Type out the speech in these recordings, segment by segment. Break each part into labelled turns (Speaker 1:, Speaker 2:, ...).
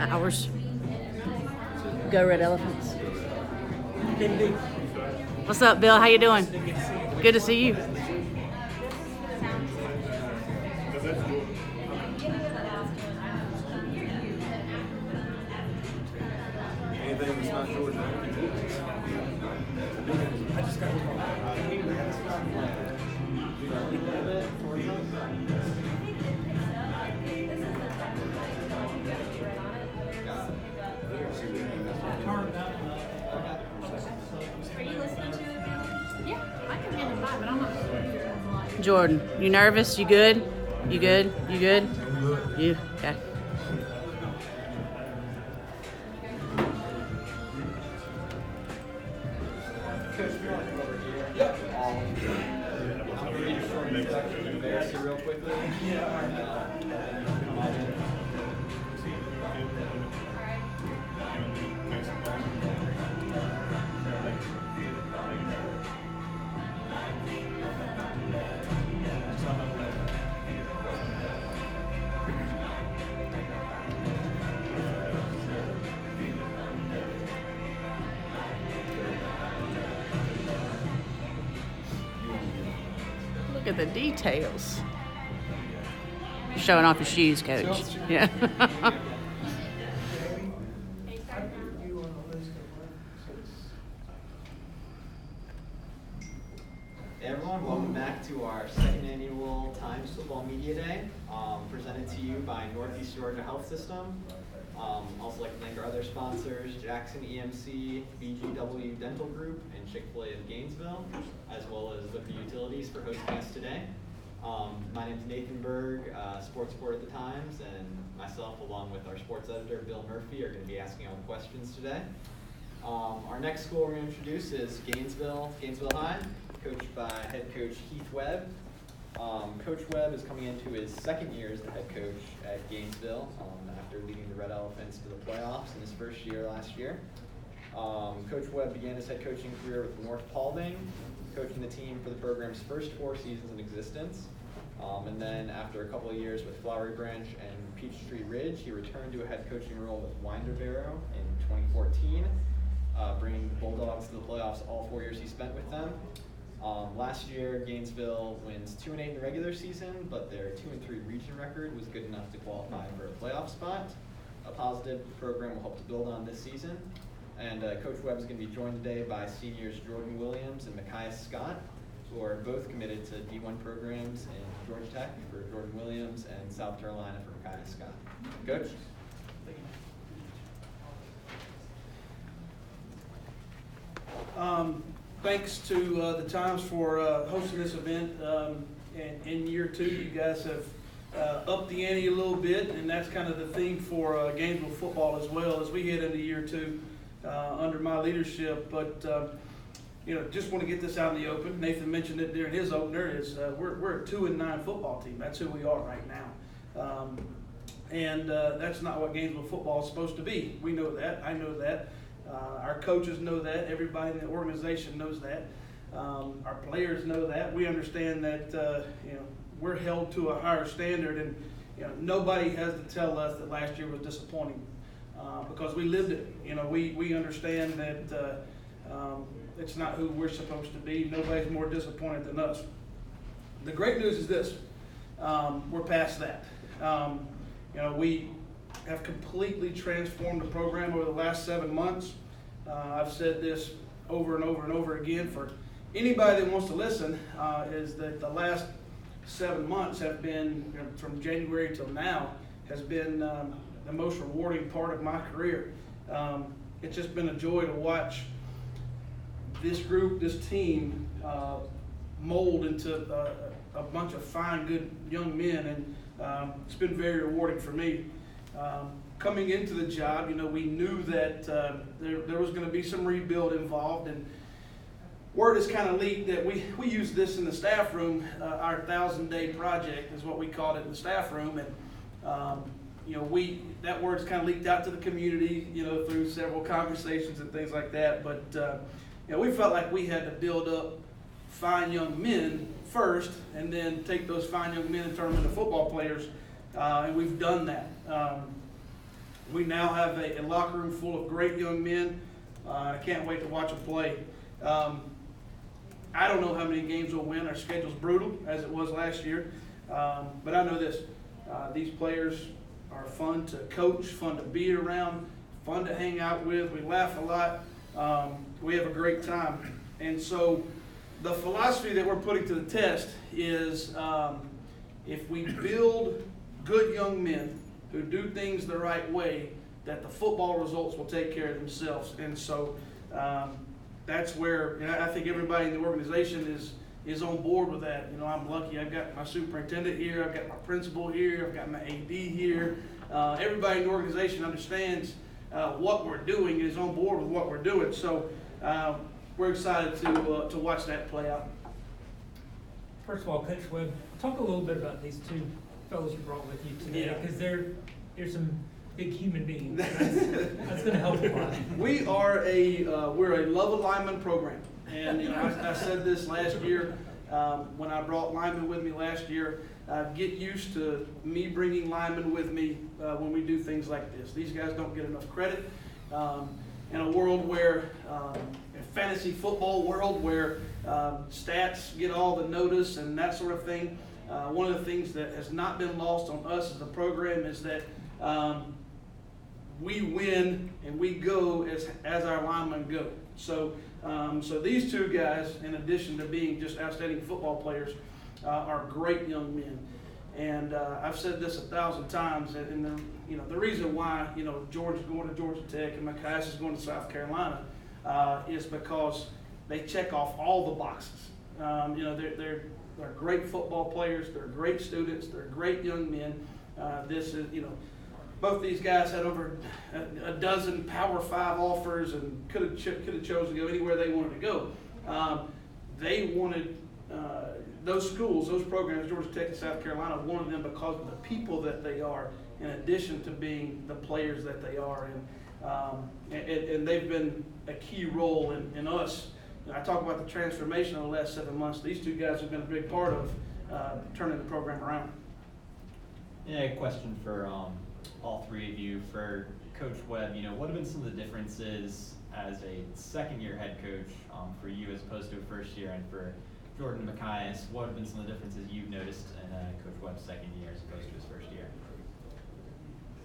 Speaker 1: Hours. Go Red Elephants. What's up, Bill? How you doing? Good to see you.
Speaker 2: Anything that's not Georgia. I just got
Speaker 1: Jordan, you nervous? You good? You good? You good? You okay?
Speaker 2: real quickly.
Speaker 1: Look at the details. You're showing off your shoes, Coach. Yeah.
Speaker 3: Hey everyone, welcome back to our second annual Times Football Media Day, presented to you by Northeast Georgia Health System. Also like to thank our other sponsors, Jackson EMC, BGW Dental Group, and Chick-fil-A of Gainesville, as well as Liquor Utilities for hosting us today. My name is Nathan Berg, sports reporter at the Times, and myself, along with our sports editor, Bill Murphy, are going to be asking all the questions today. Our next school we're going to introduce is Gainesville High, coached by head coach Heath Webb. Coach Webb is coming into his second year as the head coach at Gainesville after leading the Red Elephants to the playoffs in his first year last year. Coach Webb began his head coaching career with North Paulding, coaching the team for the program's first 4 seasons in existence. And then after a couple of years with Flowery Branch and Peachtree Ridge, he returned to a head coaching role with Winderbarrow in 2014, bringing the Bulldogs to the playoffs all 4 years he spent with them. Last year, Gainesville wins 2-8 in the regular season, but their 2-3 region record was good enough to qualify for a playoff spot. A positive the program will hope to build on this season. And Coach Webb is going to be joined today by seniors Jordan Williams and Makius Scott, who are both committed to D1 programs in Georgia Tech for Jordan Williams and South Carolina for Makius Scott. Coach?
Speaker 4: Thanks to the Times for hosting this event. In year 2, you guys have upped the ante a little bit, and that's kind of the theme for Gainesville football as well as we head into year 2 under my leadership. But just want to get this out in the open. Nathan mentioned it during his opener. Is we're a 2-9 football team. That's who we are right now, and that's not what Gainesville football is supposed to be. We know that. I know that. Our coaches know that. Everybody in the organization knows that. Our players know that. We understand that we're held to a higher standard, and nobody has to tell us that last year was disappointing because we lived it. We understand that it's not who we're supposed to be. Nobody's more disappointed than us. The great news is this: we're past that. We have completely transformed the program over the last 7 months. I've said this over and over and over again for anybody that wants to listen, is that the last 7 months have been, from January till now, has been the most rewarding part of my career. It's just been a joy to watch this group, this team, mold into a bunch of fine, good young men, and it's been very rewarding for me. Coming into the job, we knew that there was going to be some rebuild involved, and word has kind of leaked that we use this in the staff room. Our 1,000-day project is what we called it in the staff room, and that word's kind of leaked out to the community, through several conversations and things like that. But we felt like we had to build up fine young men first, and then take those fine young men and turn them into football players, and we've done that. We now have a locker room full of great young men. I can't wait to watch them play. I don't know how many games we'll win. Our schedule's brutal, as it was last year. But I know this. These players are fun to coach, fun to be around, fun to hang out with. We laugh a lot. We have a great time. And so the philosophy that we're putting to the test is if we build good young men who do things the right way, that the football results will take care of themselves. And so that's where I think everybody in the organization is on board with that. I'm lucky. I've got my superintendent here. I've got my principal here. I've got my AD here. Everybody in the organization understands what we're doing and is on board with what we're doing. So we're excited to watch that play out.
Speaker 5: First of all, Coach Webb, talk a little bit about these two fellows you brought with you today, because they're some big human beings. That's going to help a lot. We're a love lineman program, and I said this last year when I brought linemen with me last year. Get used to me bringing linemen with me when we do things like this. These guys don't get enough credit in a world where, a fantasy football world where stats get all the notice and that sort of thing. One of the things that has not been lost on us as a program is that we win and we go as our linemen go. So these two guys, in addition to being just outstanding football players, are great young men. And I've said this 1,000 times, and the reason why George is going to Georgia Tech and Makius is going to South Carolina is because they check off all the boxes. They're great football players. They're great students. They're great young men. Both these guys had over a dozen Power 5 offers and could have chosen to go anywhere they wanted to go. They wanted those schools, those programs, Georgia Tech and South Carolina, wanted them because of the people that they are, in addition to being the players that they are. And they've been a key role in us. I talk about the transformation over the last 7 months. These two guys have been a big part of turning the program around.
Speaker 6: Yeah, a question for all three of you. For Coach Webb, what have been some of the differences as a second-year head coach for you as opposed to a first year, and for Jordan Makius, what have been some of the differences you've noticed in Coach Webb's second year as opposed to his first year?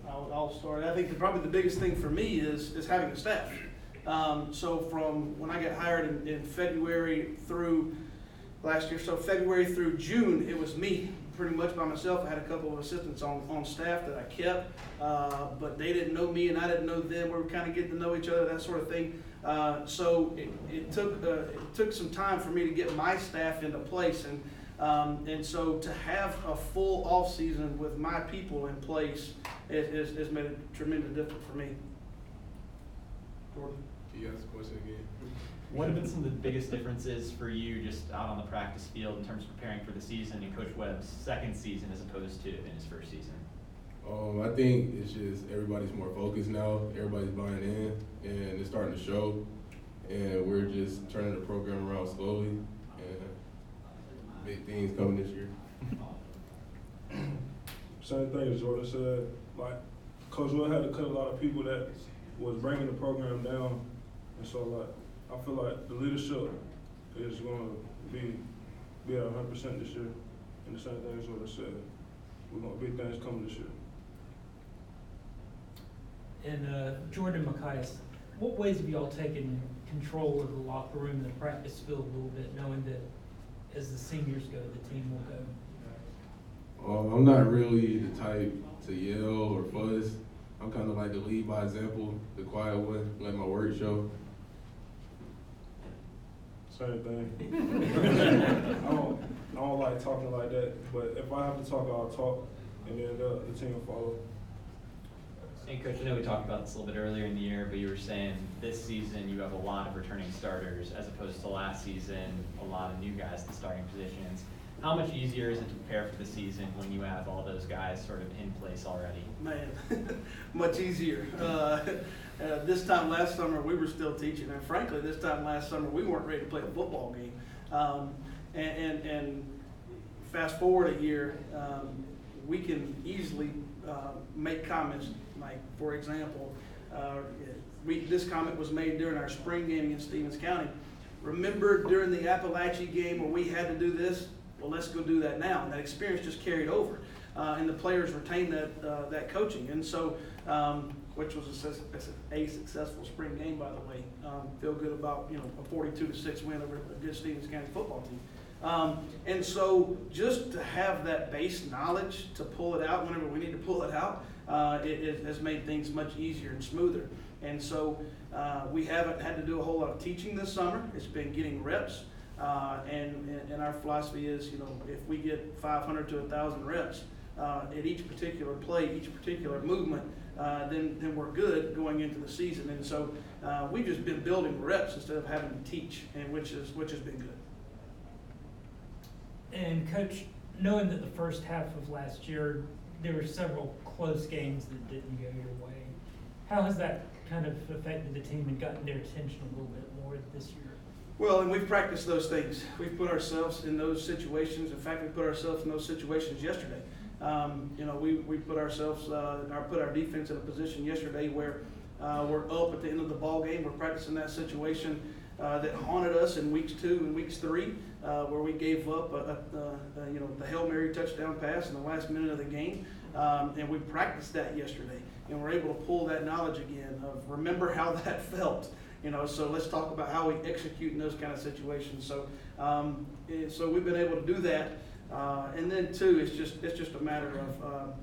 Speaker 4: I'll start. I think probably the biggest thing for me is having a staff. So from when I got hired in February through last year, so February through June, it was me pretty much by myself. I had a couple of assistants on staff that I kept, but they didn't know me and I didn't know them. We were kind of getting to know each other, that sort of thing. So it took some time for me to get my staff into place, and so to have a full off season with my people in place has made a tremendous difference for me. Jordan?
Speaker 2: Can you ask the question again?
Speaker 6: What have been some of the biggest differences for you just out on the practice field in terms of preparing for the season in Coach Webb's second season as opposed to in his first season?
Speaker 7: I think it's just everybody's more focused now. Everybody's buying in, and it's starting to show. And we're just turning the program around slowly, and big things coming this year.
Speaker 8: Same thing as Jordan said. Like, Coach Webb had to cut a lot of people that was bringing the program down, and so I feel like the leadership is going to be at 100% this year. And the same thing as Jordan said. We're going to big things coming this year.
Speaker 5: And Jordan Makius, what ways have y'all taken control of the locker room and the practice field a little bit, knowing that as the seniors go, the team will go?
Speaker 7: I'm not really the type to yell or fuzz. I'm kind of like the lead by example, the quiet one, let my work show.
Speaker 8: Same thing. I don't like talking like that, but if I have to talk, I'll talk, and then the team will follow.
Speaker 6: And Coach, I know we talked about this a little bit earlier in the year, but you were saying this season you have a lot of returning starters as opposed to last season, a lot of new guys in the starting positions. How much easier is it to prepare for the season when you have all those guys sort of in place already? Man,
Speaker 4: much easier. This time last summer we were still teaching, and frankly, this time last summer we weren't ready to play a football game. And fast forward a year, we can easily make comments like, for example, this comment was made during our spring game against Stevens County. Remember during the Appalachia game where we had to do this? Well, let's go do that now. And that experience just carried over, and the players retained that coaching. And so, which was a successful spring game, by the way. Feel good about a 42-6 win over a good Stevens County football team. And so, just to have that base knowledge to pull it out whenever we need to pull it out, it has made things much easier and smoother. And so, we haven't had to do a whole lot of teaching this summer. It's been getting reps. And our philosophy is, if we get 500 to 1,000 reps at each particular play, each particular movement, then we're good going into the season. And so we've just been building reps instead of having to teach, and which has been good.
Speaker 5: And Coach, knowing that the first half of last year there were several close games that didn't go your way, how has that kind of affected the team and gotten their attention a little bit more this year?
Speaker 4: Well, and we've practiced those things. We've put ourselves in those situations. In fact, we put ourselves in those situations yesterday. We put ourselves, put our defense in a position yesterday where we're up at the end of the ball game. We're practicing that situation that haunted us in weeks 2 and weeks 3, where we gave up the Hail Mary touchdown pass in the last minute of the game, and we practiced that yesterday, and we're able to pull that knowledge again of remember how that felt. So let's talk about how we execute in those kind of situations. So, so we've been able to do that, and then too, it's just a matter of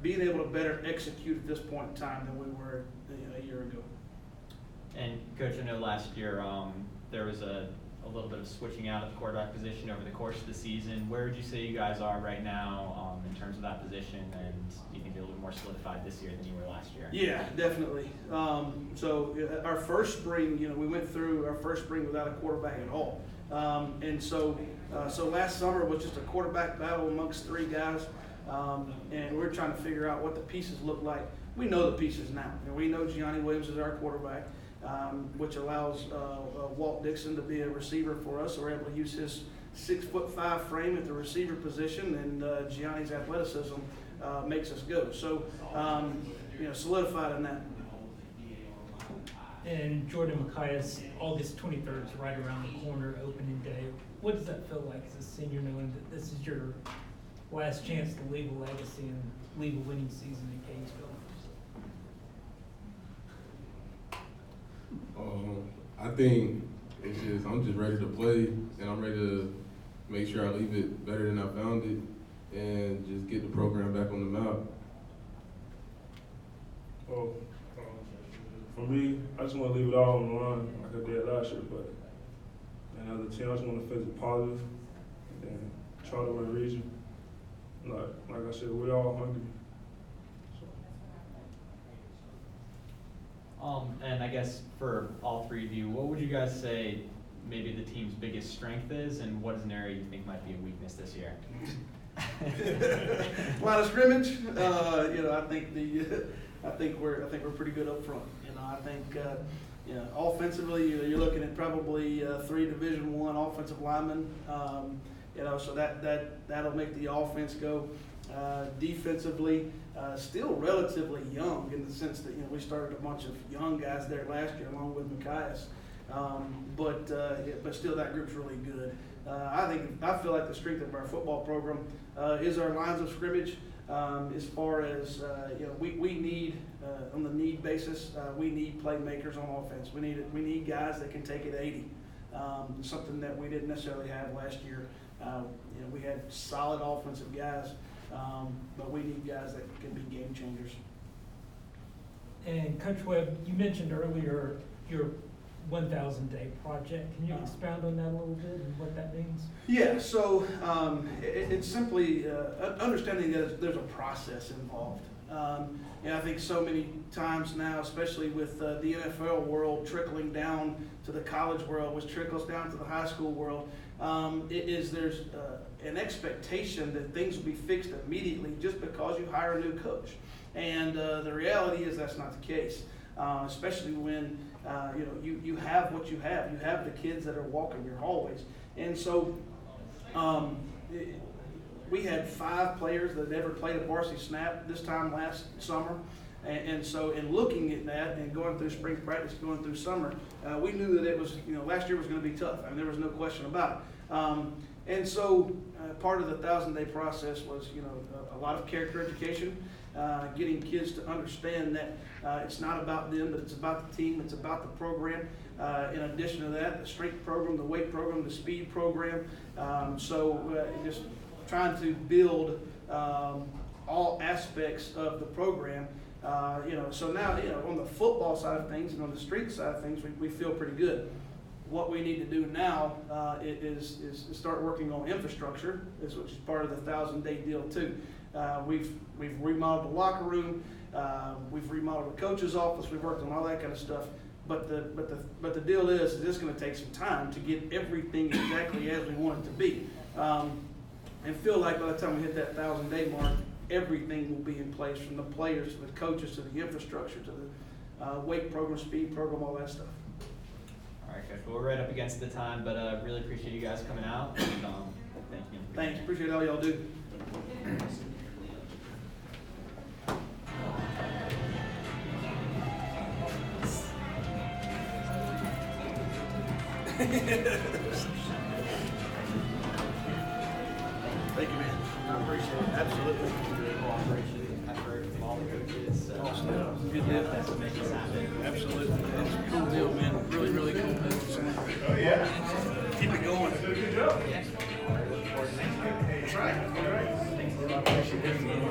Speaker 4: being able to better execute at this point in time than we were a year ago.
Speaker 6: And Coach, I know last year there was a little bit of switching out of the quarterback position over the course of the season. Where would you say you guys are right now in terms of that position, and do you think you're a little more solidified this year than you were last year?
Speaker 4: Yeah, definitely. So our first spring, we went through our first spring without a quarterback at all. And so last summer was just a quarterback battle amongst 3 guys, and we're trying to figure out what the pieces look like. We know the pieces now. We know Gianni Williams is our quarterback, which allows Walt Dixon to be a receiver for us. So we're able to use his 6'5" frame at the receiver position, and Gianni's athleticism makes us go. So, solidified in that.
Speaker 5: And Jordan Makius, August 23rd is right around the corner, opening day. What does that feel like as a senior, knowing that this is your last chance to leave a legacy and leave a winning season in Gainesville?
Speaker 7: I think I'm just ready to play, and I'm ready to make sure I leave it better than I found it, and just get the program back on the map.
Speaker 8: For me, I just want to leave it all on the line like I did last year, but as a team, I just want to face it positive and try to win the region. Like I said, we're all hungry.
Speaker 6: And I guess for all 3 of you, what would you guys say maybe the team's biggest strength is, and what is an area you think might be a weakness this year?
Speaker 4: Line of scrimmage. I think we're pretty good up front. I think offensively, you're looking at probably 3 Division I offensive linemen. So that'll make the offense go. Defensively, still relatively young in the sense that we started a bunch of young guys there last year along with Makius, but still that group's really good. I feel like the strength of our football program is our lines of scrimmage. As far as we need on the need basis, we need playmakers on offense. We need guys that can take it 80. Something that we didn't necessarily have last year. We had solid offensive guys. But we need guys that can be game changers.
Speaker 5: And Coach Webb, you mentioned earlier your 1,000-day project. Can you expound on that a little bit and what that means?
Speaker 4: Yeah, so it's simply understanding that there's a process involved. I think so many times now, especially with the NFL world trickling down to the college world, which trickles down to the high school world, there's an expectation that things will be fixed immediately just because you hire a new coach. And the reality is that's not the case, especially when you have what you have. You have the kids that are walking your hallways. And so we had 5 players that never played a varsity snap this time last summer. And so in looking at that and going through spring practice, going through summer, we knew that it was, last year was going to be tough. I mean, there was no question about it. And so part of the 1,000-day process was, a lot of character education, getting kids to understand that it's not about them, but it's about the team, it's about the program. In addition to that, the strength program, the weight program, the speed program. Just trying to build all aspects of the program. So now, on the football side of things and on the street side of things, we feel pretty good. What we need to do now is start working on infrastructure, which is part of the 1,000-day deal too. We've remodeled the locker room, we've remodeled the coach's office, we've worked on all that kind of stuff. But the deal is it's going to take some time to get everything exactly as we want it to be. And feel like by the time we hit that 1,000-day mark, everything will be in place, from the players to the coaches to the infrastructure to the weight program, speed program, all that stuff.
Speaker 6: All right, Coach. Well, we're right up against the time, but really appreciate you guys coming out. And, thank you.
Speaker 4: Thanks. Appreciate all y'all do. Thank you, man. I appreciate it. Absolutely.
Speaker 3: Cooperation, effort from all the coaches.
Speaker 4: Awesome. Good deal.
Speaker 3: That's what makes us happen.
Speaker 4: Absolutely. It's a cool deal, man. Really, really cool deal.
Speaker 8: Oh, yeah.
Speaker 4: Keep it going.
Speaker 8: Good job.
Speaker 3: Looking forward to next year.
Speaker 4: That's right. All right.
Speaker 3: Thanks a lot.